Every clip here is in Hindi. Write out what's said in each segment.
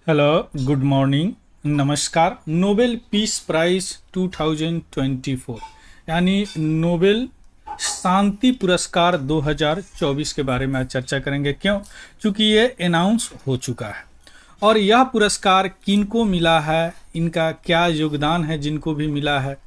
हेलो, गुड मॉर्निंग, नमस्कार। नोबेल पीस प्राइज 2024 यानी नोबेल शांति पुरस्कार 2024 के बारे में आज चर्चा करेंगे। क्यों? क्योंकि ये अनाउंस हो चुका है और यह पुरस्कार किनको मिला है, इनका क्या योगदान है, जिनको भी मिला है,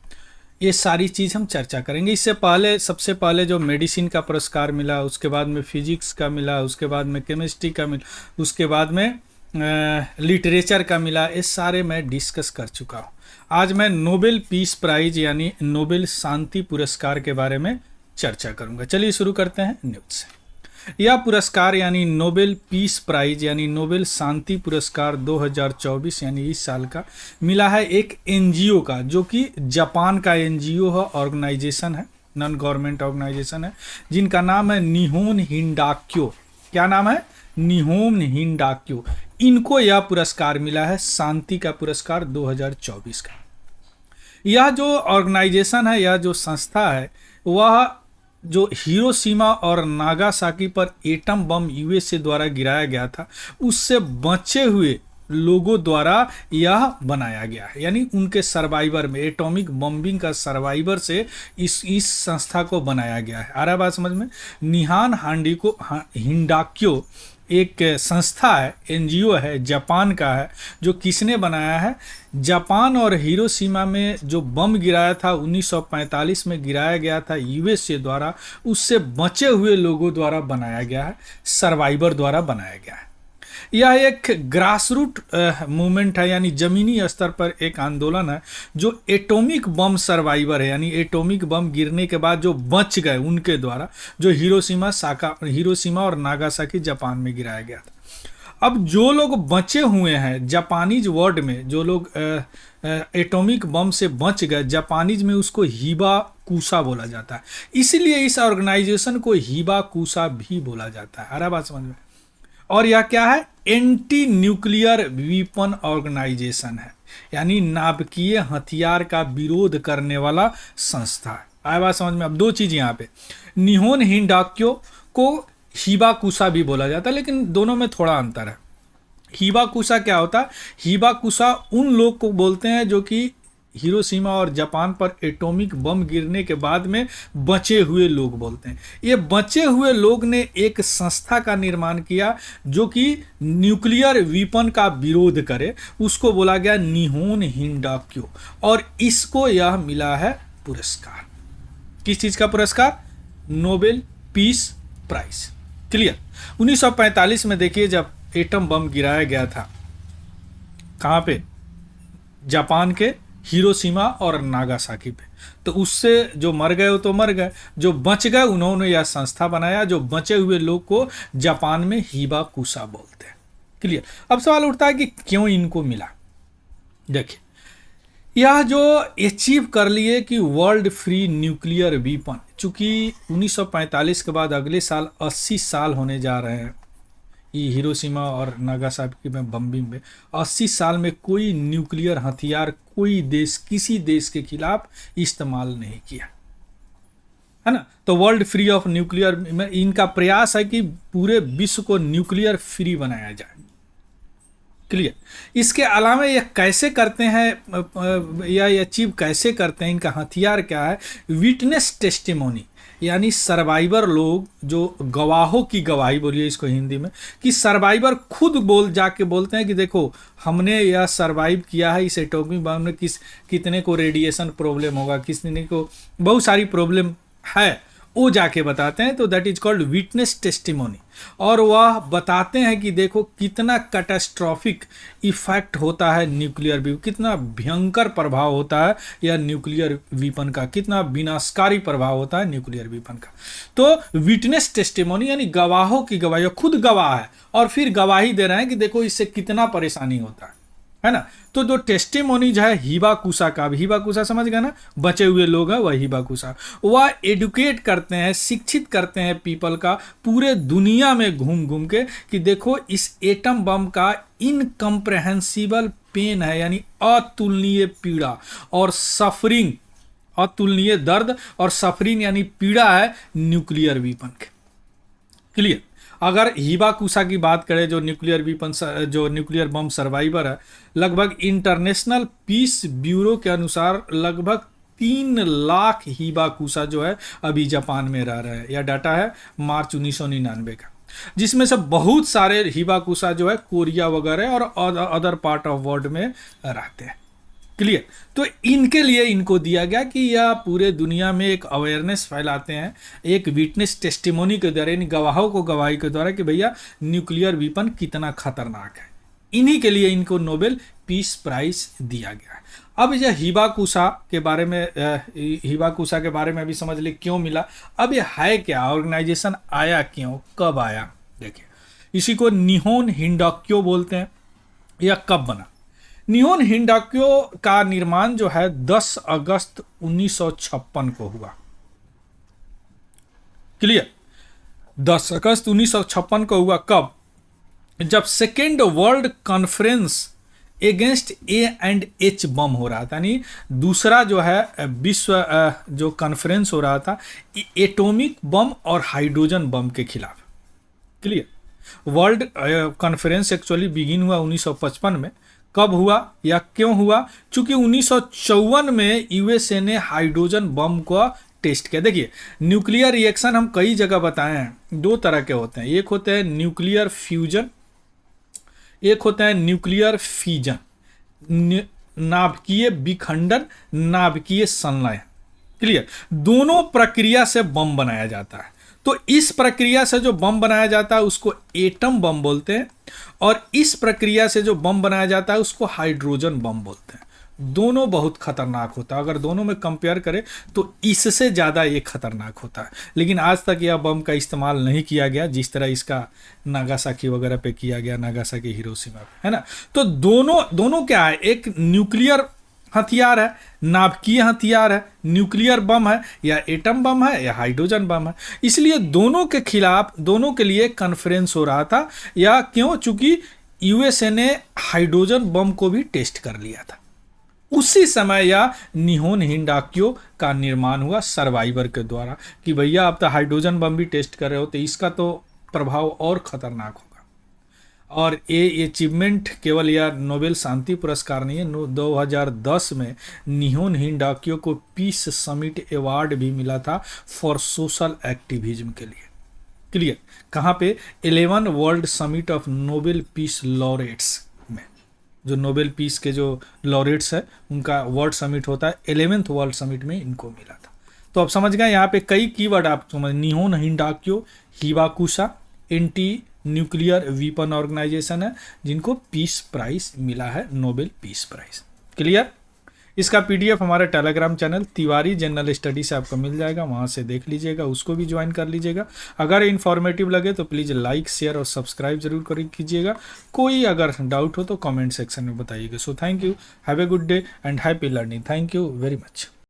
ये सारी चीज़ हम चर्चा करेंगे। इससे पहले सबसे पहले जो मेडिसिन का पुरस्कार मिला, उसके बाद में फिजिक्स का मिला, उसके बाद में केमिस्ट्री का मिला, उसके बाद में लिटरेचर का मिला, ये सारे मैं डिस्कस कर चुका हूँ। आज मैं नोबेल पीस प्राइज यानी नोबेल शांति पुरस्कार के बारे में चर्चा करूँगा। चलिए शुरू करते हैं न्यूज़ से। यह पुरस्कार यानी नोबेल पीस प्राइज यानी नोबेल शांति पुरस्कार 2024 यानी इस साल का मिला है एक एनजीओ का, जो कि जापान का एनजीओ है, ऑर्गेनाइजेशन है, नॉन गवर्नमेंट ऑर्गेनाइजेशन है, जिनका नाम है निहोन हिंडाक्यो। क्या नाम है? निहोन हिंडाक्यो। इनको यह पुरस्कार मिला है, शांति का पुरस्कार 2024 का। यह जो ऑर्गेनाइजेशन है, यह जो संस्था है, वह जो हिरोशिमा और नागासाकी पर एटम बम यूएसए द्वारा गिराया गया था, उससे बचे हुए लोगों द्वारा यह बनाया गया है। यानी उनके सर्वाइवर में, एटॉमिक बम्बिंग का सर्वाइवर से इस संस्था को बनाया गया है। आ रहा बात समझ में? निहान हिंडाक्यो एक संस्था है, एनजीओ है, जापान का है। जो किसने बनाया है? जापान और हिरोशिमा में जो बम गिराया था 1945 में गिराया गया था यूएसए द्वारा, उससे बचे हुए लोगों द्वारा बनाया गया है, सर्वाइवर द्वारा बनाया गया है। यह एक ग्रासरूट मूवमेंट है, यानी ज़मीनी स्तर पर एक आंदोलन है जो एटॉमिक बम सर्वाइवर है, यानी एटॉमिक बम गिरने के बाद जो बच गए उनके द्वारा, जो हिरोशिमा और नागासाकी जापान में गिराया गया था। अब जो लोग बचे हुए हैं जापानीज वर्ड में, जो लोग एटॉमिक बम से बच गए, जापानीज में उसको हिबाकुशा बोला जाता है। इसीलिए इस ऑर्गेनाइजेशन को हिबाकुशा भी बोला जाता है। हरा बात समझ में? और यह क्या है? एंटी न्यूक्लियर वीपन ऑर्गेनाइजेशन है, यानी नाभिकीय हथियार का विरोध करने वाला संस्था है। आया बात समझ में? अब दो चीज यहाँ पे, निहोन हिंडाक्यो को हिबाकुशा भी बोला जाता है, लेकिन दोनों में थोड़ा अंतर है। हिबाकुशा क्या होता है? हिबाकुशा उन लोग को बोलते हैं जो कि हिरोशिमा और जापान पर एटॉमिक बम गिरने के बाद में बचे हुए लोग बोलते हैं। ये बचे हुए लोग ने एक संस्था का निर्माण किया जो कि न्यूक्लियर वीपन का विरोध करे, उसको बोला गया निहोन हिंडाक्यो, और इसको यह मिला है पुरस्कार। किस चीज का पुरस्कार? Nobel peace prize. क्लियर? 1945 में देखिए, जब एटम बम गिराया गया था, कहाँ पे? जापान के हिरोशिमा और नागासाकी पे। तो उससे जो मर गए वो तो मर गए, जो बच गए उन्होंने यह संस्था बनाया, जो बचे हुए लोग को जापान में हिबाकुशा बोलते हैं। क्लियर? अब सवाल उठता है कि क्यों इनको मिला। देखिए, यह जो अचीव कर लिए कि वर्ल्ड फ्री न्यूक्लियर वीपन, चूंकि 1945 के बाद अगले साल 80 साल होने जा रहे हैं ये हिरोशिमा और नागासाकी में बम्बिंग में, 80 साल में कोई न्यूक्लियर हथियार कोई देश किसी देश के खिलाफ इस्तेमाल नहीं किया है ना। तो वर्ल्ड फ्री ऑफ न्यूक्लियर में इनका प्रयास है कि पूरे विश्व को न्यूक्लियर फ्री बनाया जाए। क्लियर? इसके अलावा ये कैसे करते हैं या ये अचीव कैसे करते हैं, इनका हथियार क्या है? विटनेस टेस्टिमोनी, यानी सर्वाइवर लोग, जो गवाहों की गवाही बोलिए इसको हिंदी में, कि सर्वाइवर खुद जाके बोलते हैं कि देखो हमने यह सर्वाइव किया है, इस एटॉमिक बम में कितने को रेडिएशन प्रॉब्लम होगा, कितने को बहुत सारी प्रॉब्लम है, वो जाके बताते हैं। तो that is called witness testimony. और वह बताते हैं कि देखो कितना कैटास्ट्रॉफिक इफेक्ट होता है न्यूक्लियर वीपन, कितना भयंकर प्रभाव होता है या न्यूक्लियर वीपन का, कितना विनाशकारी प्रभाव होता है न्यूक्लियर वीपन का। तो विटनेस टेस्टिमोनी यानी गवाहों की गवाही, खुद गवाह है और फिर गवाही दे रहे हैं कि देखो इससे कितना परेशानी होता है ना। तो जो टेस्टिमोनीज है हिबाकुशा का, हिबाकुशा समझ गए ना, बचे हुए लोग हैं वह हिबाकुशा, वह एडुकेट करते हैं, शिक्षित करते हैं पीपल का पूरे दुनिया में घूम घूम के कि देखो इस एटम बम का इनकम्प्रेहेंसिबल पेन है, यानी अतुलनीय पीड़ा और सफरिंग, अतुलनीय दर्द और सफरिंग यानी पीड़ा है न्यूक्लियर वीपन के। क्लियर? अगर हिबाकुसा की बात करें, जो न्यूक्लियर बम सर्वाइवर है, लगभग इंटरनेशनल पीस ब्यूरो के अनुसार लगभग 3 लाख हिबाकुसा जो है अभी जापान में रह रहे हैं। यह डाटा है मार्च 1999 का, जिसमें से बहुत सारे हिबाकुसा जो है कोरिया वगैरह और अदर पार्ट ऑफ वर्ल्ड में रहते हैं। क्लियर। तो इनके लिए इनको दिया गया कि यह पूरे दुनिया में एक अवेयरनेस फैलाते हैं, एक विटनेस टेस्टिमोनी के द्वारा, इन गवाहों को गवाही के द्वारा कि भैया न्यूक्लियर वेपन कितना खतरनाक है। इन्हीं के लिए इनको नोबेल पीस प्राइज दिया गया है। अब यह हिबाकुसा के बारे में अभी समझ ले क्यों मिला। अब ये है क्या, ऑर्गेनाइजेशन आया क्यों, कब आया। देखिए, इसी को निहोन हिंडाक्यो बोलते हैं। यह कब बना। निहोन हिंडाक्यो का निर्माण जो है 10 अगस्त 1956 को हुआ। क्लियर। 10 अगस्त 1956 को हुआ। कब? जब second world conference against A&H बम हो रहा था, यानी दूसरा जो है विश्व जो कॉन्फ्रेंस हो रहा था एटॉमिक बम और हाइड्रोजन बम के खिलाफ। Clear. World conference actually begin हुआ 1955 में। कब हुआ या क्यों हुआ? चूंकि 1954 में यूएसए ने हाइड्रोजन बम को टेस्ट किया। देखिए, न्यूक्लियर रिएक्शन हम कई जगह बताए हैं, 2 तरह के होते हैं। एक होते हैं न्यूक्लियर फ्यूजन, एक होता है न्यूक्लियर फीजन, नाभिकीय विखंडन, नाभिकीय संलयन। क्लियर। दोनों प्रक्रिया से बम बनाया जाता है। तो इस प्रक्रिया से जो बम बनाया जाता है उसको एटम बम बोलते हैं, और इस प्रक्रिया से जो बम बनाया जाता है उसको हाइड्रोजन बम बोलते हैं। दोनों बहुत खतरनाक होता है। अगर दोनों में कंपेयर करें तो इससे ज़्यादा ये खतरनाक होता है। लेकिन आज तक यह बम का इस्तेमाल नहीं किया गया जिस तरह इसका नागासाकी वगैरह पे किया गया, नागासाकी हिरोशिमा पे, है ना। तो दोनों क्या है, एक न्यूक्लियर हथियार है, नाभिकीय हथियार है, न्यूक्लियर बम है, या एटम बम है, या हाइड्रोजन बम है। इसलिए दोनों के खिलाफ, दोनों के लिए कॉन्फ्रेंस हो रहा था। या क्यों? चूंकि यूएसए ने हाइड्रोजन बम को भी टेस्ट कर लिया था। उसी समय या निहोन हिंडाक्यो का निर्माण हुआ सर्वाइवर के द्वारा कि भैया आप तो हाइड्रोजन बम भी टेस्ट कर रहे हो, तो इसका तो प्रभाव और खतरनाक होगा। और ये अचीवमेंट केवल यह नोबेल शांति पुरस्कार नहीं है। 2010 में निहोन हिंडाक्यो को पीस समिट अवार्ड भी मिला था फॉर सोशल एक्टिविज्म के लिए। क्लियर। कहाँ पे? 11 world summit of Nobel peace laureates में, जो नोबेल पीस के जो लॉरेट्स है उनका वर्ल्ड समिट होता है, 11th वर्ल्ड समिट में इनको मिला था। तो आप समझ गए, यहाँ पे कई कीवर्ड आप समझ, निहोन हिंडाक्यो, हिबाकुसा एंटी न्यूक्लियर वीपन ऑर्गेनाइजेशन है जिनको पीस प्राइज मिला है, नोबेल पीस प्राइज। क्लियर। इसका पीडीएफ हमारे Telegram channel Tiwari general study से आपको मिल जाएगा, वहाँ से देख लीजिएगा, उसको भी ज्वाइन कर लीजिएगा। अगर इन्फॉर्मेटिव लगे तो प्लीज़ लाइक, शेयर और सब्सक्राइब जरूर कीजिएगा। कोई अगर डाउट हो तो कमेंट सेक्शन में बताइएगा। So thank you, have a good day and happy learning. Thank you very much.